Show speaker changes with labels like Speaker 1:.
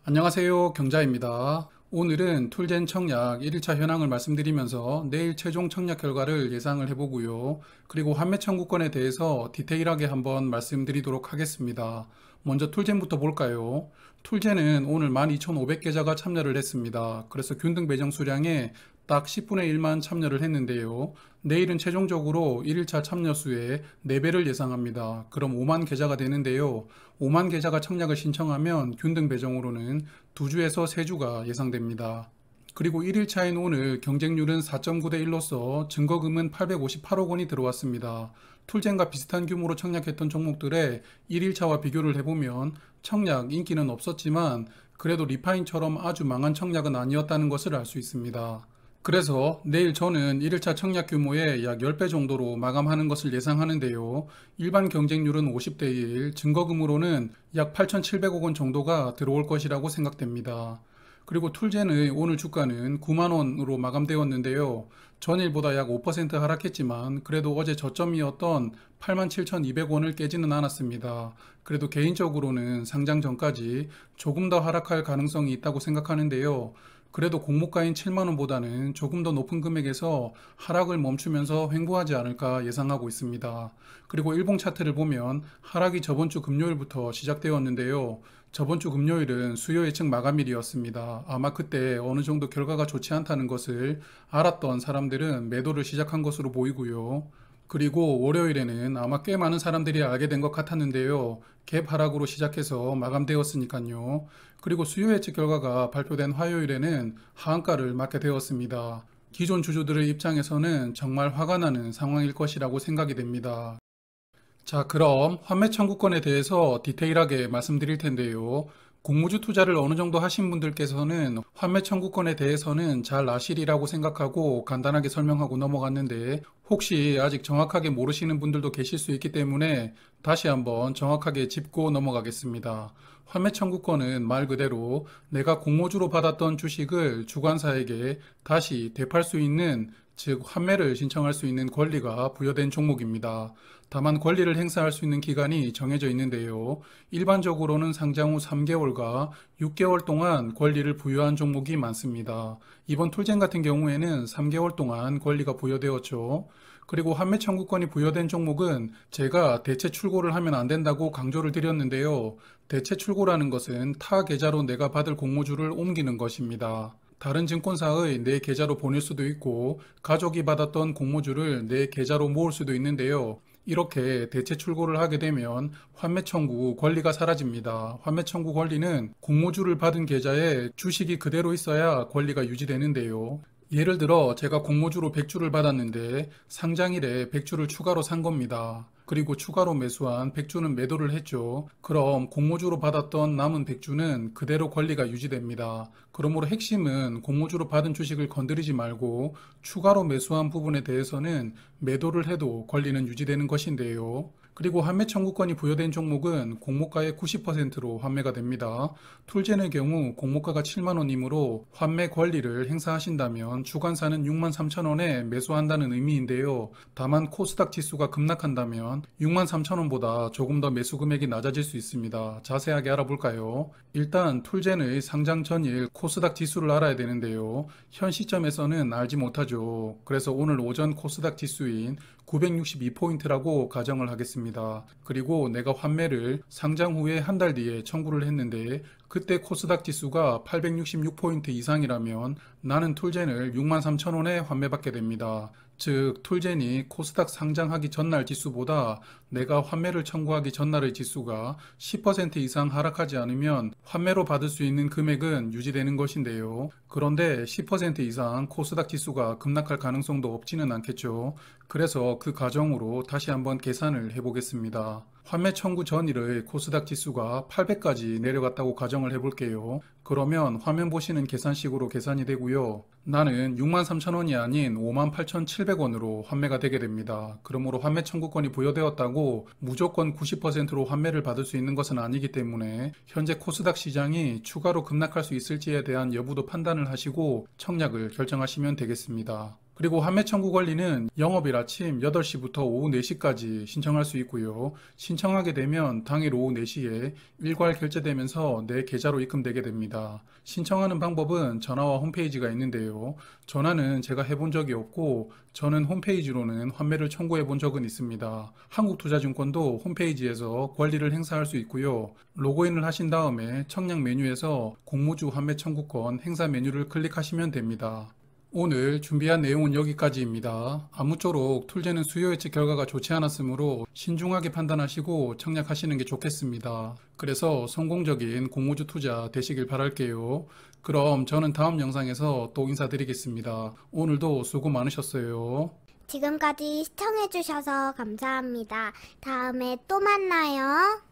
Speaker 1: 안녕하세요. 경자입니다. 오늘은 툴젠 청약 1일차 현황을 말씀드리면서 내일 최종 청약 결과를 예상을 해보고요. 그리고 환매 청구권에 대해서 디테일하게 한번 말씀드리도록 하겠습니다. 먼저 툴젠부터 볼까요? 툴젠은 오늘 12,500계좌가 참여를 했습니다. 그래서 균등 배정 수량의 딱 10분의 1만 참여를 했는데요. 내일은 최종적으로 1일차 참여 수의 4배를 예상합니다. 그럼 5만 계좌가 되는데요. 5만 계좌가 청약을 신청하면 균등 배정으로는 2주에서 3주가 예상됩니다. 그리고 1일차인 오늘 경쟁률은 4.9대 1로서 증거금은 858억 원이 들어왔습니다. 툴젠과 비슷한 규모로 청약했던 종목들의 1일차와 비교를 해보면 청약 인기는 없었지만 그래도 리파인처럼 아주 망한 청약은 아니었다는 것을 알 수 있습니다. 그래서 내일 저는 1일차 청약 규모의 약 10배 정도로 마감하는 것을 예상하는데요. 일반 경쟁률은 50대 1, 증거금으로는 약 8,700억 원 정도가 들어올 것이라고 생각됩니다. 그리고 툴젠의 오늘 주가는 9만 원으로 마감되었는데요. 전일보다 약 5% 하락했지만 그래도 어제 저점이었던 87,200원을 깨지는 않았습니다. 그래도 개인적으로는 상장 전까지 조금 더 하락할 가능성이 있다고 생각하는데요. 그래도 공모가인 7만원보다는 조금 더 높은 금액에서 하락을 멈추면서 횡보하지 않을까 예상하고 있습니다. 그리고 일봉 차트를 보면 하락이 저번주 금요일부터 시작되었는데요. 저번주 금요일은 수요 예측 마감일이었습니다. 아마 그때 어느 정도 결과가 좋지 않다는 것을 알았던 사람들은 매도를 시작한 것으로 보이고요. 그리고 월요일에는 아마 꽤 많은 사람들이 알게 된 것 같았는데요. 갭 하락으로 시작해서 마감되었으니까요. 그리고 수요 예측 결과가 발표된 화요일에는 하한가를 맞게 되었습니다. 기존 주주들의 입장에서는 정말 화가 나는 상황일 것이라고 생각이 됩니다. 자, 그럼 환매 청구권에 대해서 디테일하게 말씀드릴 텐데요. 공모주 투자를 어느 정도 하신 분들께서는 환매 청구권에 대해서는 잘 아시리라고 생각하고 간단하게 설명하고 넘어갔는데 혹시 아직 정확하게 모르시는 분들도 계실 수 있기 때문에 다시 한번 정확하게 짚고 넘어가겠습니다. 환매 청구권은 말 그대로 내가 공모주로 받았던 주식을 주관사에게 다시 되팔 수 있는, 즉 환매를 신청할 수 있는 권리가 부여된 종목입니다. 다만 권리를 행사할 수 있는 기간이 정해져 있는데요. 일반적으로는 상장 후 3개월과 6개월 동안 권리를 부여한 종목이 많습니다. 이번 툴젠 같은 경우에는 3개월 동안 권리가 부여되었죠. 그리고 환매 청구권이 부여된 종목은 제가 대체 출고를 하면 안 된다고 강조를 드렸는데요. 대체 출고라는 것은 타 계좌로 내가 받을 공모주를 옮기는 것입니다. 다른 증권사의 내 계좌로 보낼 수도 있고 가족이 받았던 공모주를 내 계좌로 모을 수도 있는데요. 이렇게 대체 출고를 하게 되면 환매 청구 권리가 사라집니다. 환매 청구 권리는 공모주를 받은 계좌에 주식이 그대로 있어야 권리가 유지되는데요. 예를 들어 제가 공모주로 100주를 받았는데 상장일에 100주를 추가로 산 겁니다. 그리고 추가로 매수한 100주는 매도를 했죠. 그럼 공모주로 받았던 남은 100주는 그대로 권리가 유지됩니다. 그러므로 핵심은 공모주로 받은 주식을 건드리지 말고 추가로 매수한 부분에 대해서는 매도를 해도 권리는 유지되는 것인데요. 그리고 환매 청구권이 부여된 종목은 공모가의 90%로 환매가 됩니다. 툴젠의 경우 공모가가 7만원이므로 환매 권리를 행사하신다면 주관사는 6만 3천원에 매수한다는 의미인데요. 다만 코스닥 지수가 급락한다면 6만 3천원보다 조금 더 매수 금액이 낮아질 수 있습니다. 자세하게 알아볼까요? 일단 툴젠의 상장 전일 코스닥 지수를 알아야 되는데요. 현 시점에서는 알지 못하죠. 그래서 오늘 오전 코스닥 지수인 962포인트라고 가정을 하겠습니다. 그리고 내가 환매를 상장 후에 한 달 뒤에 청구를 했는데 그때 코스닥 지수가 866포인트 이상이라면 나는 툴젠을 6만 3천원에 환매받게 됩니다. 즉 툴젠이 코스닥 상장하기 전날 지수보다 내가 환매를 청구하기 전날의 지수가 10% 이상 하락하지 않으면 환매로 받을 수 있는 금액은 유지되는 것인데요. 그런데 10% 이상 코스닥 지수가 급락할 가능성도 없지는 않겠죠. 그래서 그 가정으로 다시 한번 계산을 해보겠습니다. 환매 청구 전일의 코스닥 지수가 800까지 내려갔다고 가정을 해볼게요. 그러면 화면 보시는 계산식으로 계산이 되고요. 나는 6만 3천원이 아닌 5만 8,700원으로 환매가 되게 됩니다. 그러므로 환매 청구권이 부여되었다고 무조건 90%로 환매를 받을 수 있는 것은 아니기 때문에 현재 코스닥 시장이 추가로 급락할 수 있을지에 대한 여부도 판단을 하시고 청약을 결정하시면 되겠습니다. 그리고 환매 청구 권리는 영업일 아침 8시부터 오후 4시까지 신청할 수 있고요. 신청하게 되면 당일 오후 4시에 일괄 결제되면서 내 계좌로 입금되게 됩니다. 신청하는 방법은 전화와 홈페이지가 있는데요. 전화는 제가 해본 적이 없고 저는 홈페이지로는 환매를 청구해 본 적은 있습니다. 한국투자증권도 홈페이지에서 권리를 행사할 수 있고요. 로그인을 하신 다음에 청약 메뉴에서 공모주 환매 청구권 행사 메뉴를 클릭하시면 됩니다. 오늘 준비한 내용은 여기까지입니다. 아무쪼록 툴제는 수요 예측 결과가 좋지 않았으므로 신중하게 판단하시고 청약하시는 게 좋겠습니다. 그래서 성공적인 공모주 투자 되시길 바랄게요. 그럼 저는 다음 영상에서 또 인사드리겠습니다. 오늘도 수고 많으셨어요.
Speaker 2: 지금까지 시청해주셔서 감사합니다. 다음에 또 만나요.